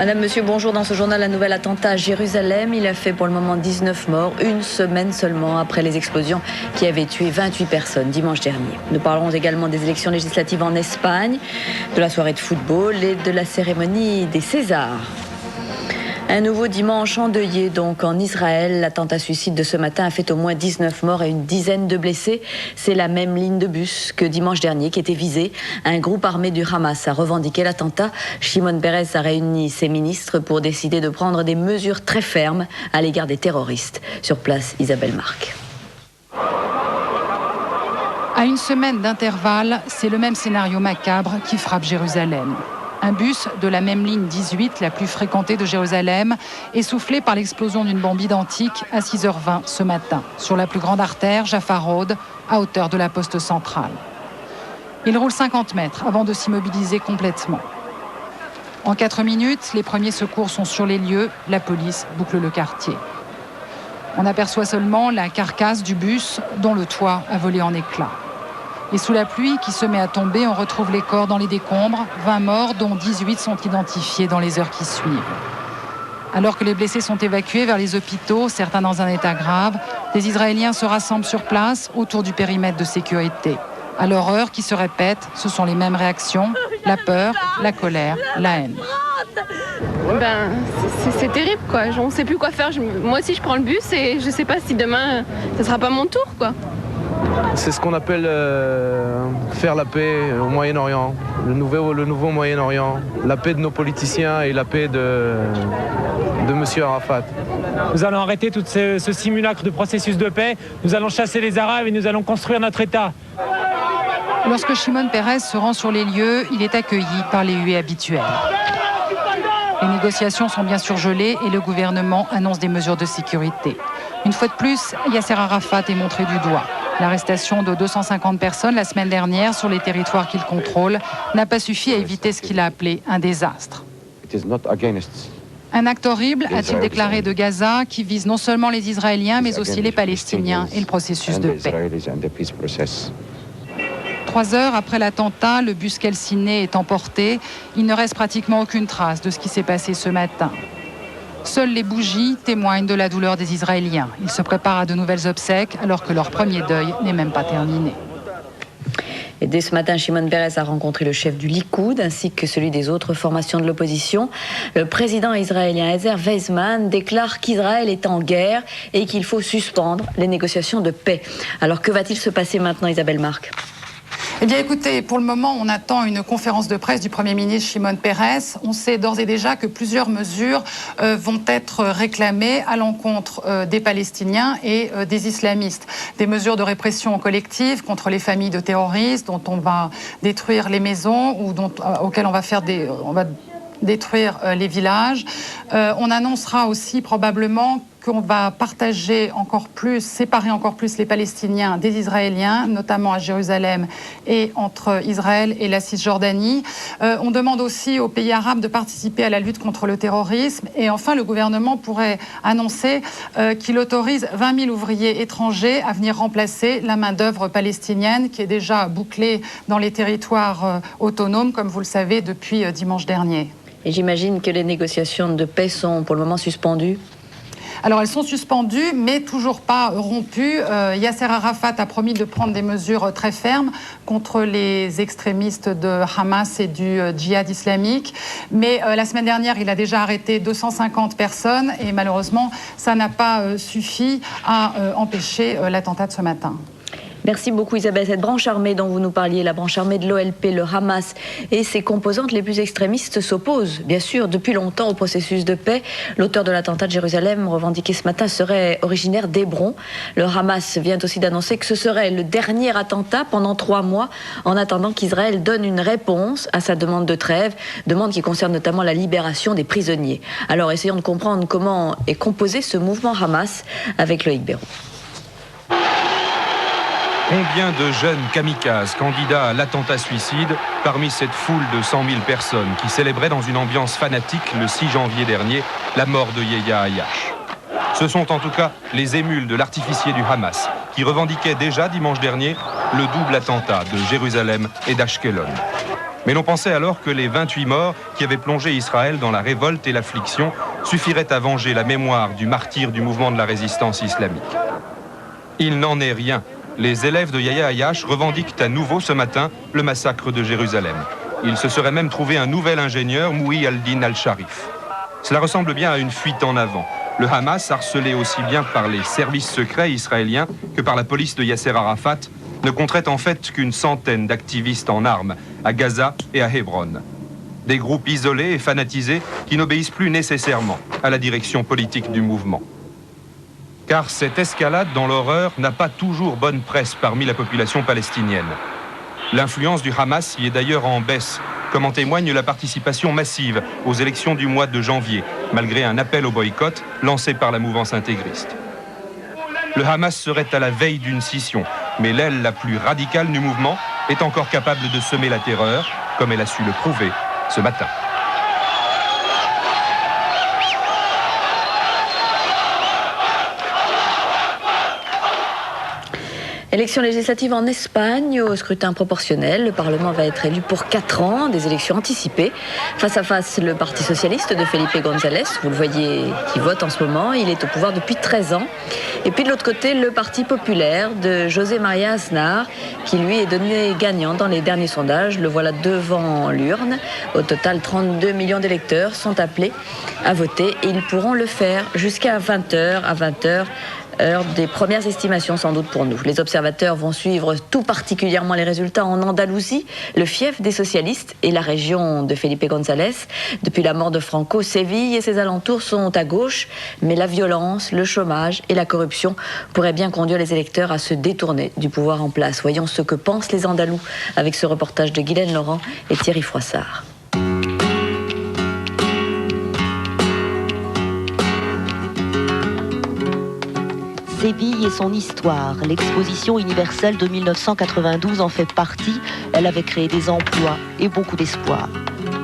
Madame, monsieur, bonjour. Dans ce journal, un nouvel attentat à Jérusalem. Il a fait pour le moment 19 morts, une semaine seulement après les explosions qui avaient tué 28 personnes dimanche dernier. Nous parlerons également des élections législatives en Espagne, de la soirée de football et de la cérémonie des Césars. Un nouveau dimanche endeuillé donc en Israël. L'attentat suicide de ce matin a fait au moins 19 morts et une dizaine de blessés. C'est la même ligne de bus que dimanche dernier qui était visée. Un groupe armé du Hamas a revendiqué l'attentat. Shimon Peres a réuni ses ministres pour décider de prendre des mesures très fermes à l'égard des terroristes. Sur place, Isabelle Marc. À une semaine d'intervalle, c'est le même scénario macabre qui frappe Jérusalem. Un bus de la même ligne 18, la plus fréquentée de Jérusalem, est soufflé par l'explosion d'une bombe identique à 6h20 ce matin, sur la plus grande artère, Jaffa Road, à hauteur de la poste centrale. Il roule 50 mètres avant de s'immobiliser complètement. En 4 minutes, les premiers secours sont sur les lieux, la police boucle le quartier. On aperçoit seulement la carcasse du bus dont le toit a volé en éclats. Et sous la pluie qui se met à tomber, on retrouve les corps dans les décombres, 20 morts dont 18 sont identifiés dans les heures qui suivent. Alors que les blessés sont évacués vers les hôpitaux, certains dans un état grave, les Israéliens se rassemblent sur place autour du périmètre de sécurité. À l'horreur qui se répète, ce sont les mêmes réactions, la peur, la colère, la haine. C'est terrible quoi, on ne sait plus quoi faire. Moi aussi je prends le bus et je ne sais pas si demain ce ne sera pas mon tour quoi. C'est ce qu'on appelle faire la paix au Moyen-Orient, le nouveau Moyen-Orient, la paix de nos politiciens et la paix de M. Arafat. Nous allons arrêter tout ce simulacre de processus de paix, nous allons chasser les Arabes et nous allons construire notre État. Lorsque Shimon Peres se rend sur les lieux, il est accueilli par les huées habituelles. Les négociations sont bien sûr gelées et le gouvernement annonce des mesures de sécurité. Une fois de plus, Yasser Arafat est montré du doigt. L'arrestation de 250 personnes la semaine dernière sur les territoires qu'il contrôle n'a pas suffi à éviter ce qu'il a appelé un désastre. Un acte horrible, a-t-il déclaré, de Gaza, qui vise non seulement les Israéliens, mais aussi les Palestiniens et le processus de paix. 3 heures après l'attentat, le bus calciné est emporté. Il ne reste pratiquement aucune trace de ce qui s'est passé ce matin. Seules les bougies témoignent de la douleur des Israéliens. Ils se préparent à de nouvelles obsèques alors que leur premier deuil n'est même pas terminé. Et dès ce matin, Shimon Peres a rencontré le chef du Likoud ainsi que celui des autres formations de l'opposition. Le président israélien Ezer Weizmann déclare qu'Israël est en guerre et qu'il faut suspendre les négociations de paix. Alors que va-t-il se passer maintenant, Isabelle Marc ? Eh bien écoutez, pour le moment, on attend une conférence de presse du Premier ministre Shimon Peres. On sait d'ores et déjà que plusieurs mesures vont être réclamées à l'encontre des Palestiniens et des islamistes. Des mesures de répression collective contre les familles de terroristes dont on va détruire les maisons ou auxquelles on va détruire les villages. On annoncera aussi probablement qu'on va séparer encore plus les Palestiniens des Israéliens, notamment à Jérusalem et entre Israël et la Cisjordanie. On demande aussi aux pays arabes de participer à la lutte contre le terrorisme. Et enfin, le gouvernement pourrait annoncer qu'il autorise 20 000 ouvriers étrangers à venir remplacer la main-d'œuvre palestinienne qui est déjà bouclée dans les territoires autonomes, comme vous le savez, depuis dimanche dernier. Et j'imagine que les négociations de paix sont pour le moment suspendues. Alors elles sont suspendues, mais toujours pas rompues. Yasser Arafat a promis de prendre des mesures très fermes contre les extrémistes de Hamas et du djihad islamique. Mais la semaine dernière, il a déjà arrêté 250 personnes et malheureusement, ça n'a pas suffi à empêcher l'attentat de ce matin. Merci beaucoup Isabelle. Cette branche armée dont vous nous parliez, la branche armée de l'OLP, le Hamas et ses composantes les plus extrémistes s'opposent, bien sûr, depuis longtemps au processus de paix. L'auteur de l'attentat de Jérusalem, revendiqué ce matin, serait originaire d'Hébron. Le Hamas vient aussi d'annoncer que ce serait le dernier attentat pendant 3 mois, en attendant qu'Israël donne une réponse à sa demande de trêve, demande qui concerne notamment la libération des prisonniers. Alors essayons de comprendre comment est composé ce mouvement Hamas avec Loïc Béraud. Combien de jeunes kamikazes candidats à l'attentat suicide parmi cette foule de 100 000 personnes qui célébraient dans une ambiance fanatique le 6 janvier dernier la mort de Yeya Ayash. Ce sont en tout cas les émules de l'artificier du Hamas qui revendiquaient déjà dimanche dernier le double attentat de Jérusalem et d'Ashkelon. Mais l'on pensait alors que les 28 morts qui avaient plongé Israël dans la révolte et l'affliction suffiraient à venger la mémoire du martyr du mouvement de la résistance islamique. Il n'en est rien. Les élèves de Yahya Ayash revendiquent à nouveau ce matin le massacre de Jérusalem. Il se serait même trouvé un nouvel ingénieur, Mouhi al-Din al-Sharif. Cela ressemble bien à une fuite en avant. Le Hamas, harcelé aussi bien par les services secrets israéliens que par la police de Yasser Arafat, ne compterait en fait qu'une centaine d'activistes en armes à Gaza et à Hébron. Des groupes isolés et fanatisés qui n'obéissent plus nécessairement à la direction politique du mouvement. Car cette escalade dans l'horreur n'a pas toujours bonne presse parmi la population palestinienne. L'influence du Hamas y est d'ailleurs en baisse, comme en témoigne la participation massive aux élections du mois de janvier, malgré un appel au boycott lancé par la mouvance intégriste. Le Hamas serait à la veille d'une scission, mais l'aile la plus radicale du mouvement est encore capable de semer la terreur, comme elle a su le prouver ce matin. Élections législatives en Espagne, au scrutin proportionnel. Le Parlement va être élu pour 4 ans, des élections anticipées. Face à face, le Parti socialiste de Felipe González, vous le voyez, qui vote en ce moment. Il est au pouvoir depuis 13 ans. Et puis de l'autre côté, le Parti populaire de José María Aznar, qui lui est donné gagnant dans les derniers sondages. Le voilà devant l'urne. Au total, 32 millions d'électeurs sont appelés à voter et ils pourront le faire jusqu'à 20h. À 20h, heure des premières estimations sans doute pour nous. Les observateurs vont suivre tout particulièrement les résultats en Andalousie, le fief des socialistes et la région de Felipe González. Depuis la mort de Franco, Séville et ses alentours sont à gauche, mais la violence, le chômage et la corruption pourraient bien conduire les électeurs à se détourner du pouvoir en place. Voyons ce que pensent les Andalous avec ce reportage de Guylaine Laurent et Thierry Froissart. Séville et son histoire. L'exposition universelle de 1992 en fait partie. Elle avait créé des emplois et beaucoup d'espoir.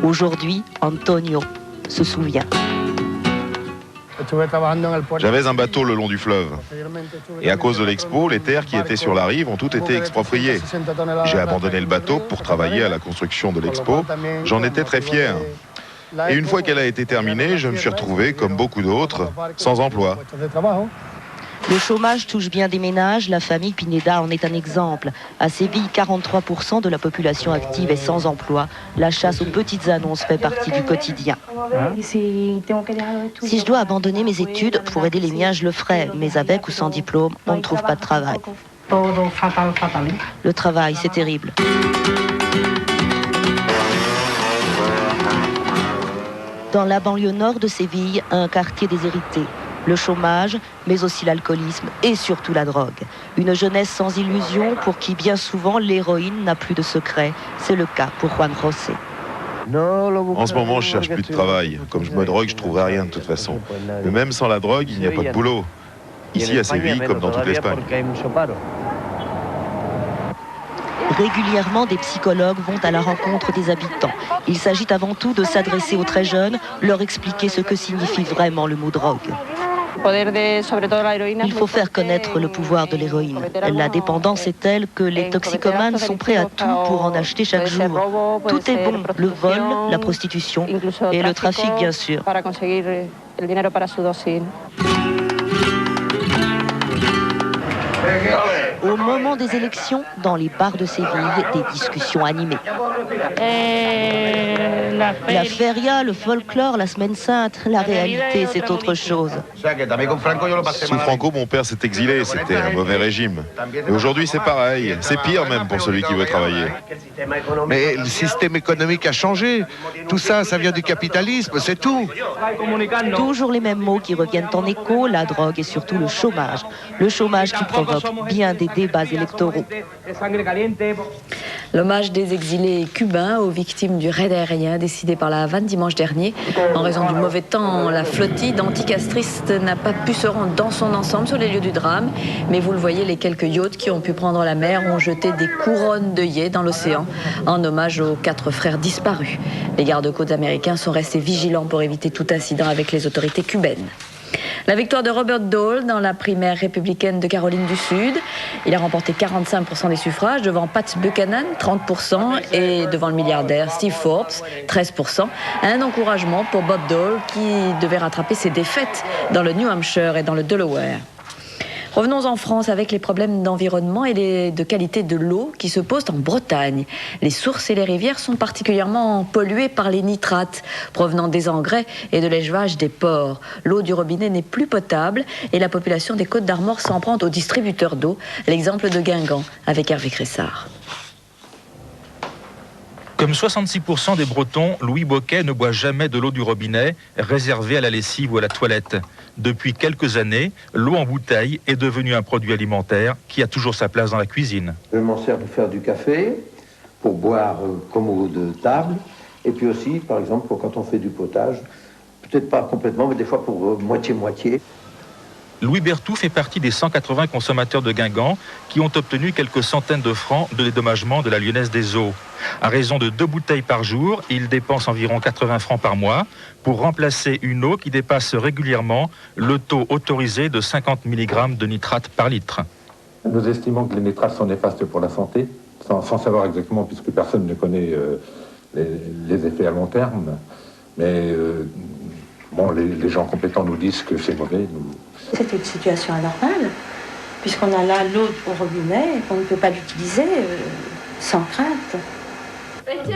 Aujourd'hui, Antonio se souvient. J'avais un bateau le long du fleuve. Et à cause de l'expo, les terres qui étaient sur la rive ont toutes été expropriées. J'ai abandonné le bateau pour travailler à la construction de l'expo. J'en étais très fier. Et une fois qu'elle a été terminée, je me suis retrouvé, comme beaucoup d'autres, sans emploi. Le chômage touche bien des ménages, la famille Pineda en est un exemple. À Séville, 43% de la population active est sans emploi. La chasse aux petites annonces fait partie du quotidien. Si je dois abandonner mes études, pour aider les miens, je le ferai. Mais avec ou sans diplôme, on ne trouve pas de travail. Le travail, c'est terrible. Dans la banlieue nord de Séville, un quartier déshérité. Le chômage, mais aussi l'alcoolisme et surtout la drogue. Une jeunesse sans illusion pour qui bien souvent l'héroïne n'a plus de secret. C'est le cas pour Juan José. En ce moment, je cherche plus de travail. Comme je me drogue, je trouverai rien de toute façon. Mais même sans la drogue, il n'y a pas de boulot. Ici à Séville, comme dans toute l'Espagne. Régulièrement, des psychologues vont à la rencontre des habitants. Il s'agit avant tout de s'adresser aux très jeunes, leur expliquer ce que signifie vraiment le mot drogue. Il faut faire connaître le pouvoir de l'héroïne. La dépendance est telle que les toxicomanes sont prêts à tout pour en acheter chaque jour. Tout est bon, le vol, la prostitution et le trafic bien sûr. Au moment des élections, dans les bars de Séville, des discussions animées. La feria, le folklore, la semaine sainte, la réalité, c'est autre chose. Sous Franco, mon père s'est exilé, c'était un mauvais régime. Et aujourd'hui, c'est pareil. C'est pire même pour celui qui veut travailler. Mais le système économique a changé. Tout ça, ça vient du capitalisme, c'est tout. Toujours les mêmes mots qui reviennent en écho, la drogue et surtout le chômage. Le chômage qui provoque bien des débats électoraux. L'hommage des exilés cubains aux victimes du raid aérien décidé par la Havane dimanche dernier. En raison du mauvais temps, la flottille anticastriste n'a pas pu se rendre dans son ensemble sur les lieux du drame. Mais vous le voyez, les quelques yachts qui ont pu prendre la mer ont jeté des couronnes d'œillets dans l'océan en hommage aux 4 frères disparus. Les gardes-côtes américains sont restés vigilants pour éviter tout incident avec les autorités cubaines. La victoire de Robert Dole dans la primaire républicaine de Caroline du Sud. Il a remporté 45% des suffrages devant Pat Buchanan, 30%, et devant le milliardaire Steve Forbes, 13%. Un encouragement pour Bob Dole qui devait rattraper ses défaites dans le New Hampshire et dans le Delaware. Revenons en France avec les problèmes d'environnement et de qualité de l'eau qui se posent en Bretagne. Les sources et les rivières sont particulièrement polluées par les nitrates provenant des engrais et de l'élevage des porcs. L'eau du robinet n'est plus potable et la population des Côtes-d'Armor s'en prend aux distributeurs d'eau. L'exemple de Guingamp avec Hervé Cressard. Comme 66% des Bretons, Louis Boquet ne boit jamais de l'eau du robinet réservée à la lessive ou à la toilette. Depuis quelques années, l'eau en bouteille est devenue un produit alimentaire qui a toujours sa place dans la cuisine. Je m'en sers pour faire du café, pour boire comme eau de table, et puis aussi, par exemple, pour quand on fait du potage, peut-être pas complètement, mais des fois pour moitié-moitié. Louis Berthoud fait partie des 180 consommateurs de Guingamp qui ont obtenu quelques centaines de francs de dédommagement de la Lyonnaise des Eaux. À raison de 2 bouteilles par jour, il dépense environ 80 francs par mois pour remplacer une eau qui dépasse régulièrement le taux autorisé de 50 mg de nitrate par litre. Nous estimons que les nitrates sont néfastes pour la santé, sans savoir exactement, puisque personne ne connaît les effets à long terme. Mais bon, les gens compétents nous disent que c'est mauvais. C'est une situation anormale, puisqu'on a là l'eau au robinet et qu'on ne peut pas l'utiliser sans crainte.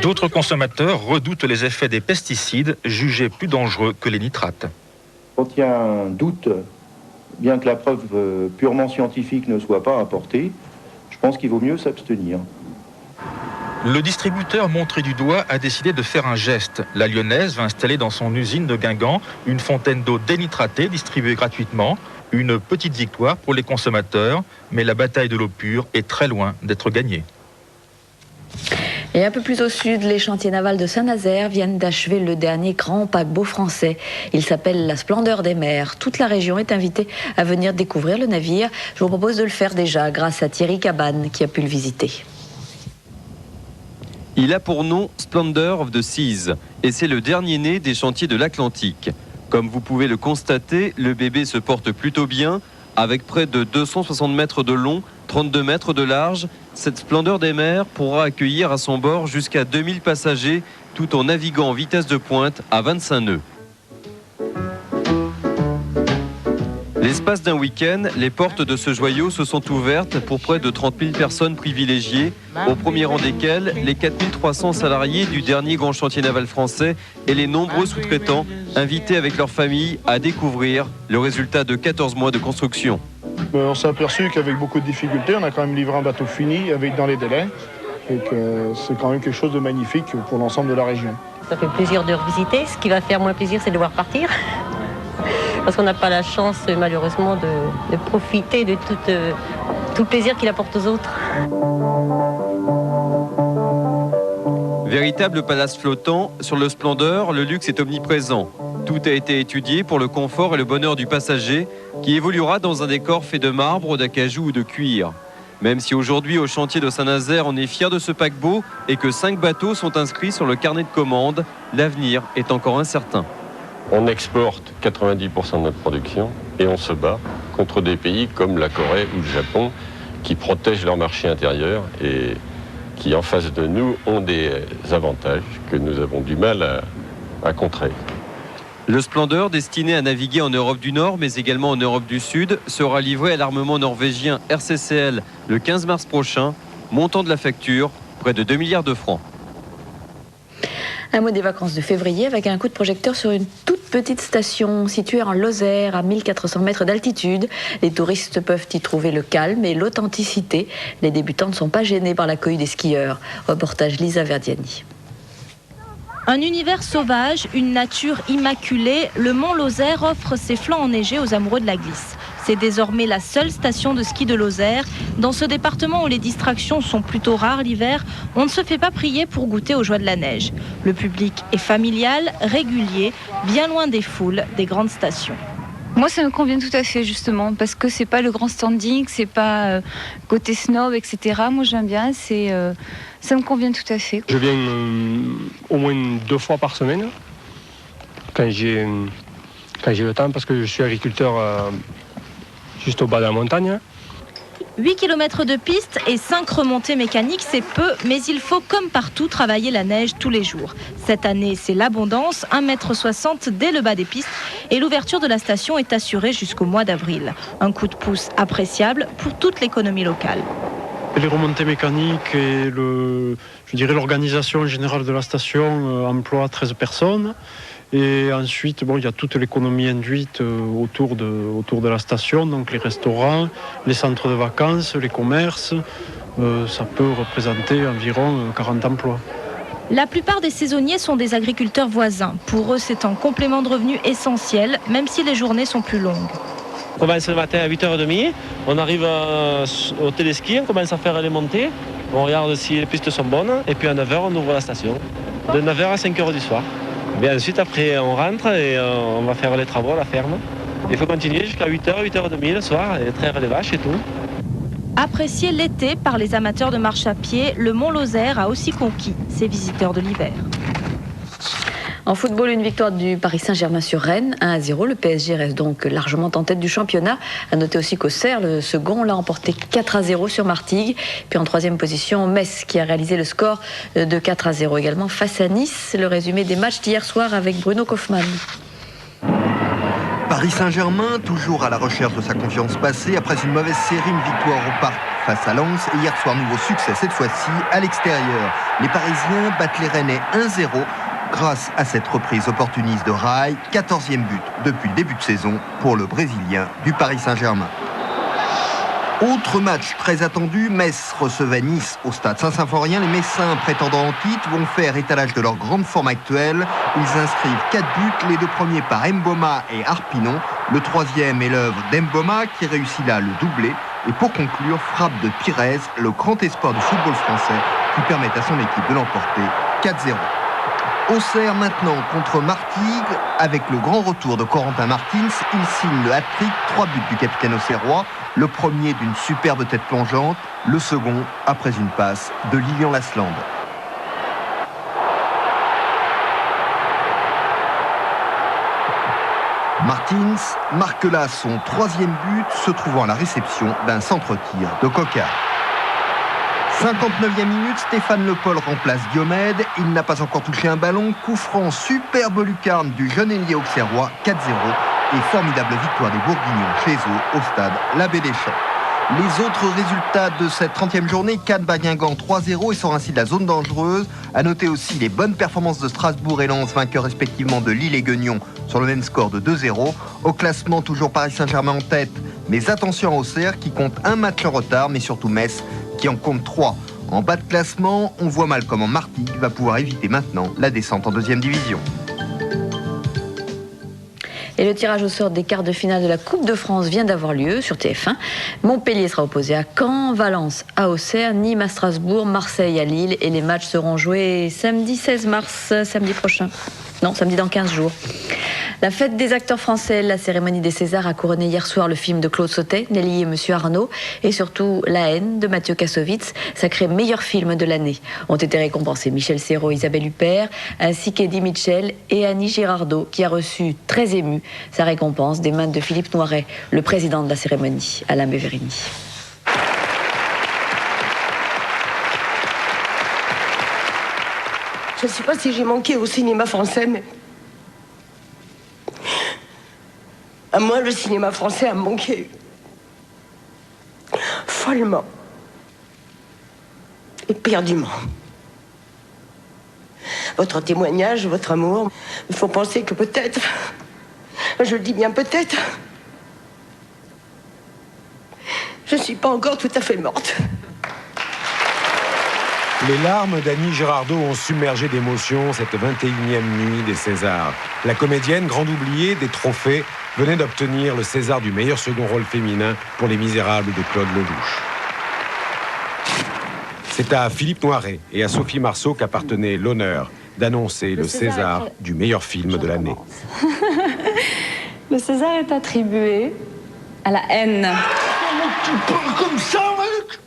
D'autres consommateurs redoutent les effets des pesticides, jugés plus dangereux que les nitrates. Quand il y a un doute, bien que la preuve purement scientifique ne soit pas apportée, je pense qu'il vaut mieux s'abstenir. Le distributeur montré du doigt a décidé de faire un geste. La Lyonnaise va installer dans son usine de Guingamp une fontaine d'eau dénitratée distribuée gratuitement. Une petite victoire pour les consommateurs, mais la bataille de l'eau pure est très loin d'être gagnée. Et un peu plus au sud, les chantiers navals de Saint-Nazaire viennent d'achever le dernier grand paquebot français. Il s'appelle la Splendeur des mers. Toute la région est invitée à venir découvrir le navire. Je vous propose de le faire déjà grâce à Thierry Cabane qui a pu le visiter. Il a pour nom Splendor of the Seas et c'est le dernier né des chantiers de l'Atlantique. Comme vous pouvez le constater, le bébé se porte plutôt bien. Avec près de 260 mètres de long, 32 mètres de large, cette Splendeur des mers pourra accueillir à son bord jusqu'à 2000 passagers tout en naviguant en vitesse de pointe à 25 nœuds. L'espace d'un week-end, les portes de ce joyau se sont ouvertes pour près de 30 000 personnes privilégiées, au premier rang desquelles les 4300 salariés du dernier grand chantier naval français et les nombreux sous-traitants invités avec leurs familles à découvrir le résultat de 14 mois de construction. On s'est aperçu qu'avec beaucoup de difficultés, on a quand même livré un bateau fini dans les délais et que c'est quand même quelque chose de magnifique pour l'ensemble de la région. Ça fait plaisir de revisiter. Ce qui va faire moins plaisir, c'est de devoir partir. Parce qu'on n'a pas la chance, malheureusement, de profiter de tout le plaisir qu'il apporte aux autres. Véritable palace flottant, sur le Splendeur, le luxe est omniprésent. Tout a été étudié pour le confort et le bonheur du passager, qui évoluera dans un décor fait de marbre, d'acajou ou de cuir. Même si aujourd'hui, au chantier de Saint-Nazaire, on est fier de ce paquebot et que 5 bateaux sont inscrits sur le carnet de commandes, l'avenir est encore incertain. On exporte 90% de notre production et on se bat contre des pays comme la Corée ou le Japon qui protègent leur marché intérieur et qui, en face de nous, ont des avantages que nous avons du mal à contrer. Le Splendeur, destiné à naviguer en Europe du Nord, mais également en Europe du Sud, sera livré à l'armement norvégien RCCL le 15 mars prochain. Montant de la facture, près de 2 milliards de francs. Un mot des vacances de février avec un coup de projecteur sur une toute petite station située en Lozère à 1400 mètres d'altitude. Les touristes peuvent y trouver le calme et l'authenticité. Les débutants ne sont pas gênés par l'accueil des skieurs. Reportage Lisa Verdiani. Un univers sauvage, une nature immaculée, le mont Lozère offre ses flancs enneigés aux amoureux de la glisse. C'est désormais la seule station de ski de Lozère. Dans ce département où les distractions sont plutôt rares l'hiver, on ne se fait pas prier pour goûter aux joies de la neige. Le public est familial, régulier, bien loin des foules des grandes stations. Moi, ça me convient tout à fait, justement, parce que c'est pas le grand standing, c'est pas côté snob, etc. Moi, j'aime bien, ça me convient tout à fait. Je viens au moins 2 fois par semaine, quand j'ai quand j'ai le temps, parce que je suis agriculteur juste au bas de la montagne. 8 km de piste et 5 remontées mécaniques, c'est peu, mais il faut, comme partout, travailler la neige tous les jours. Cette année, c'est l'abondance, 1,60 m dès le bas des pistes, et l'ouverture de la station est assurée jusqu'au mois d'avril. Un coup de pouce appréciable pour toute l'économie locale. Les remontées mécaniques et l'organisation générale de la station emploie 13 personnes. Et ensuite, il y a toute l'économie induite autour de la station, donc les restaurants, les centres de vacances, les commerces. Ça peut représenter environ 40 emplois. La plupart des saisonniers sont des agriculteurs voisins. Pour eux, c'est un complément de revenu essentiel, même si les journées sont plus longues. On commence le matin à 8h30, on arrive au téléski, on commence à faire les montées, on regarde si les pistes sont bonnes, et puis à 9h, on ouvre la station, de 9h à 5h du soir. Et ensuite, après, on rentre et on va faire les travaux à la ferme. Il faut continuer jusqu'à 8h, 8h30 le soir, et traire les vaches et tout. Apprécié l'été par les amateurs de marche à pied, le Mont Lozère a aussi conquis ses visiteurs de l'hiver. En football, une victoire du Paris Saint-Germain sur Rennes, 1-0. Le PSG reste donc largement en tête du championnat. À noter aussi qu'Auxerre, le second, l'a emporté 4-0 sur Martigues. Puis en troisième position, Metz, qui a réalisé le score de 4-0 également face à Nice. Le résumé des matchs d'hier soir avec Bruno Kaufmann. Paris Saint-Germain, toujours à la recherche de sa confiance passée. Après une mauvaise série, une victoire au Parc face à Lens. Et hier soir, nouveau succès, cette fois-ci à l'extérieur. Les Parisiens battent les Rennais 1-0. Grâce à cette reprise opportuniste de Rai, 14e but depuis le début de saison pour le Brésilien du Paris Saint-Germain. Autre match très attendu, Metz recevait Nice au stade Saint-Symphorien. Les Messins, prétendants en titre, vont faire étalage de leur grande forme actuelle. Ils inscrivent 4 buts, les deux premiers par Mboma et Arpinon. Le troisième est l'œuvre d'Mboma qui réussit là le doublé. Et pour conclure, frappe de Pires, le grand espoir du football français qui permet à son équipe de l'emporter 4-0. Auxerre maintenant contre Martigues avec le grand retour de Corentin Martins. Il signe le hat-trick, 3 buts du capitaine auxerrois. Le premier d'une superbe tête plongeante, le second après une passe de Lilian Lasland. Martins marque là son 3e but, se trouvant à la réception d'un centre-tir de Coquard. 59e minute, Stéphane Le Paul remplace Diomède. Il n'a pas encore touché un ballon. Coup franc, superbe lucarne du jeune ailier auxerrois, 4-0. Et formidable victoire des Bourguignons chez eux au stade L'Abbé des Champs. Les autres résultats de cette 30e journée, Cannes bat Guingamp 3-0 et sort ainsi de la zone dangereuse. À noter aussi les bonnes performances de Strasbourg et Lens, vainqueurs respectivement de Lille et Guignon sur le même score de 2-0. Au classement, toujours Paris Saint-Germain en tête. Mais attention à Auxerre qui compte un match en retard, mais surtout Metz qui en compte 3. En bas de classement, on voit mal comment Martigues va pouvoir éviter maintenant la descente en 2e division. Et le tirage au sort des quarts de finale de la Coupe de France vient d'avoir lieu sur TF1. Montpellier sera opposé à Caen, Valence à Auxerre, Nîmes à Strasbourg, Marseille à Lille. Et les matchs seront joués samedi 16 mars, samedi prochain. Non, samedi dans 15 jours. La fête des acteurs français, la cérémonie des Césars a couronné hier soir le film de Claude Sautet, Nelly et Monsieur Arnaud, et surtout La haine de Mathieu Kassovitz, sacré meilleur film de l'année. Ont été récompensés Michel Serrault, Isabelle Huppert, ainsi qu'Eddie Mitchell et Annie Girardot, qui a reçu, très ému, sa récompense des mains de Philippe Noiret, le président de la cérémonie, Alain Beverini. Je ne sais pas si j'ai manqué au cinéma français, mais à moi, le cinéma français a manqué follement, éperdument. Votre témoignage, votre amour, il faut penser que peut-être, je le dis bien peut-être, je ne suis pas encore tout à fait morte. Les larmes d'Annie Girardot ont submergé d'émotion cette 21e nuit des Césars. La comédienne, grande oubliée des trophées, venait d'obtenir le César du meilleur second rôle féminin pour Les Misérables de Claude Lelouch. C'est à Philippe Noiret et à Sophie Marceau qu'appartenait l'honneur d'annoncer le César du meilleur film de l'année. Le César est attribué à La haine. Tu parles comme ça, mec?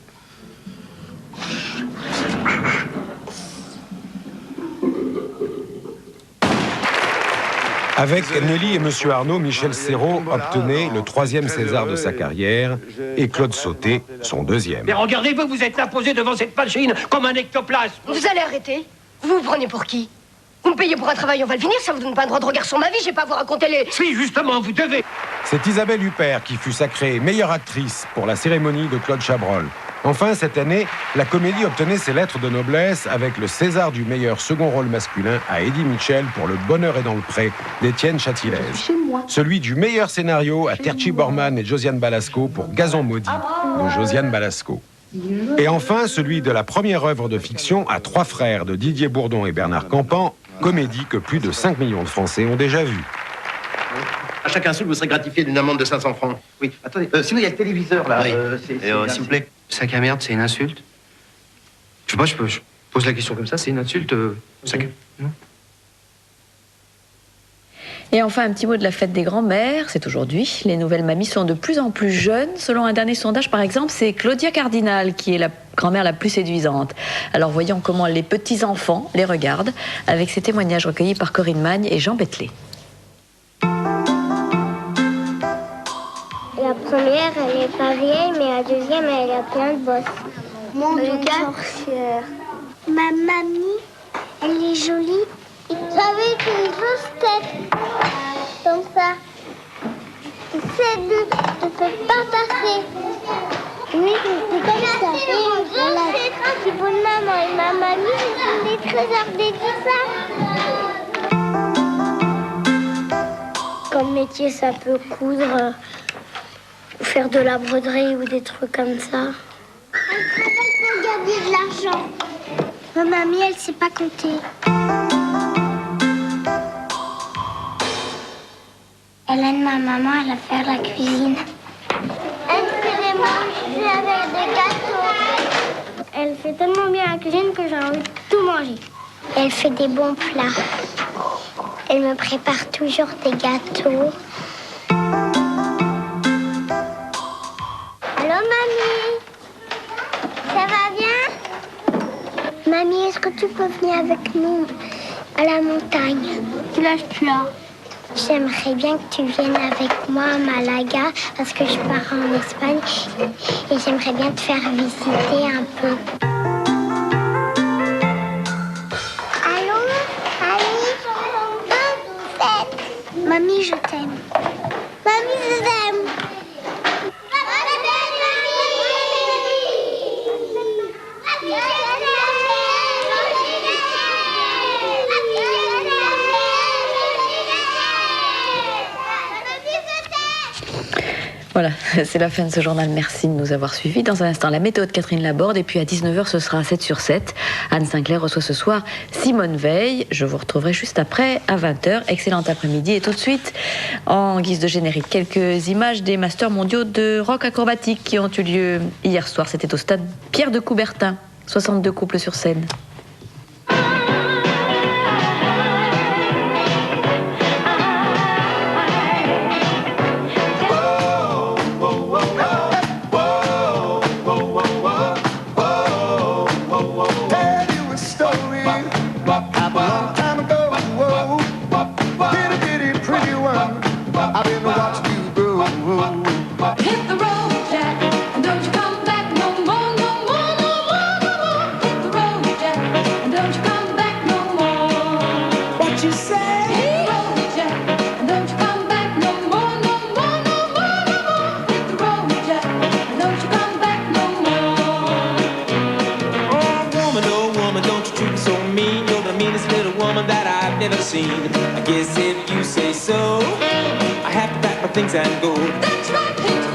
Avec Nelly et Monsieur Arnaud, Michel Serrault obtenait le 3e César de sa carrière et Claude Sauté son 2e. Mais regardez-vous, vous êtes là posé devant cette machine comme un ectoplasme. Vous allez arrêter? Vous vous prenez pour qui? Vous me payez pour un travail, on va le finir, ça vous donne pas le droit de regard sur ma vie, j'ai pas à vous raconter les... Si, justement, vous devez. C'est Isabelle Huppert qui fut sacrée meilleure actrice pour la cérémonie de Claude Chabrol. Enfin, cette année, la comédie obtenait ses lettres de noblesse avec le César du meilleur second rôle masculin à Eddie Mitchell pour Le Bonheur est dans le pré d'Étienne Châtilez. Celui du meilleur scénario à Terci Borman et Josiane Balasco pour Gazon maudit de Josiane Balasco. Et enfin, celui de la première œuvre de fiction à Trois frères de Didier Bourdon et Bernard Campan, comédie que plus de 5 millions de Français ont déjà vue. À chaque insulte, vous serez gratifié d'une amende de 500 francs. Oui, attendez, sinon il y a le téléviseur là. Oui. S'il vous plaît, sac à merde, c'est une insulte? Je sais pas, je pose la question comme ça, c'est une insulte, sac à... Non. Et enfin, un petit mot de la fête des grands-mères, c'est aujourd'hui. Les nouvelles mamies sont de plus en plus jeunes. Selon un dernier sondage, par exemple, c'est Claudia Cardinal qui est la grand-mère la plus séduisante. Alors voyons comment les petits-enfants les regardent avec ces témoignages recueillis par Corinne Magne et Jean Bettelet. La première, elle est pas vieille, mais la deuxième, elle a plein de bosses. Mon sorcière. Ma mamie, elle est jolie. J'avais une grosse tête, comme ça. C'est de pas passer. Oui, c'est comme ça. C'est pour maman et ma mamie, c'est des trésors des dessins. Comme métier, ça peut coudre, faire de la broderie ou des trucs comme ça. Elle travaille pour gagner de l'argent. Ma mamie, elle sait pas compter. Elle aide ma maman à faire la cuisine. Elle fait les manger avec des gâteaux. Elle fait tellement bien la cuisine que j'ai envie de tout manger. Elle fait des bons plats. Elle me prépare toujours des gâteaux. Allô, mamie? Ça va bien? Mamie, est-ce que tu peux venir avec nous à la montagne? Tu lâches plat. J'aimerais bien que tu viennes avec moi à Malaga parce que je pars en Espagne et j'aimerais bien te faire visiter un peu. Allô, mamie? Mamie, je t'aime. Mamie, je t'aime. Voilà, c'est la fin de ce journal. Merci de nous avoir suivis. Dans un instant, la météo de Catherine Laborde. Et puis à 19h, ce sera 7 sur 7. Anne Sinclair reçoit ce soir Simone Veil. Je vous retrouverai juste après, à 20h. Excellent après-midi. Et tout de suite, en guise de générique, quelques images des Masters mondiaux de rock acrobatique qui ont eu lieu hier soir. C'était au stade Pierre de Coubertin. 62 couples sur scène. I guess if you say so, I have to pack my things and go. That's right.